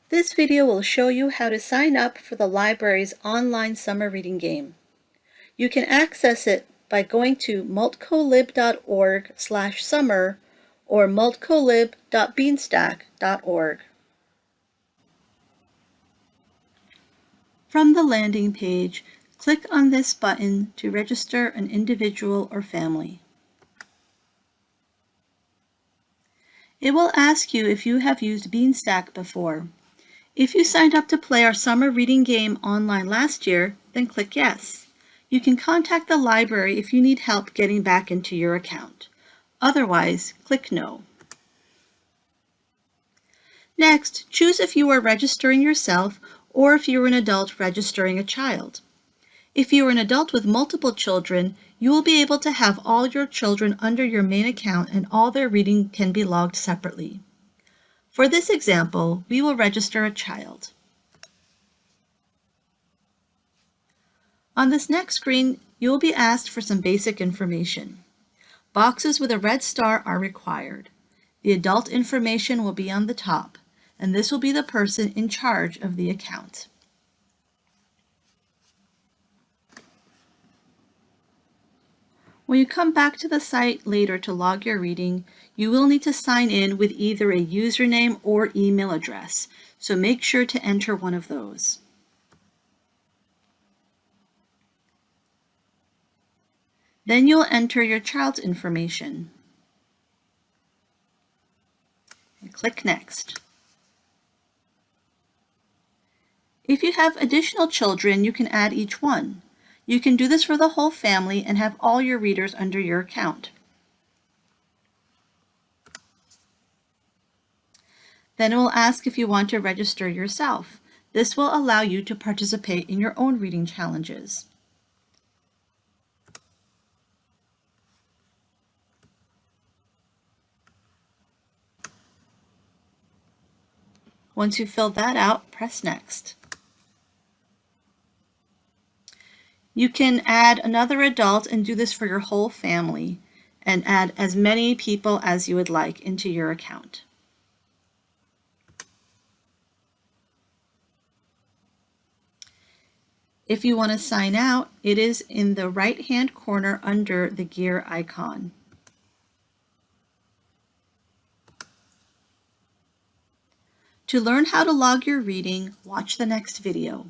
This video will show you how to sign up for the library's online summer reading game. You can access it by going to multcolib.org/summer or multcolib.beanstack.org. From the landing page, click on this button to register an individual or family. It will ask you if you have used Beanstack before. If you signed up to play our summer reading game online last year, then click yes. You can contact the library if you need help getting back into your account. Otherwise, click no. Next, choose if you are registering yourself or if you are an adult registering a child. If you are an adult with multiple children, you will be able to have all your children under your main account and all their reading can be logged separately. For this example, we will register a child. On this next screen, you will be asked for some basic information. Boxes with a red star are required. The adult information will be on the top, and this will be the person in charge of the account. When you come back to the site later to log your reading, you will need to sign in with either a username or email address, so make sure to enter one of those. Then you'll enter your child's information. And click Next. If you have additional children, you can add each one. You can do this for the whole family and have all your readers under your account. Then it will ask if you want to register yourself. This will allow you to participate in your own reading challenges. Once you fill that out, press Next. You can add another adult and do this for your whole family and add as many people as you would like into your account. If you want to sign out, it is in the right-hand corner under the gear icon. To learn how to log your reading, watch the next video.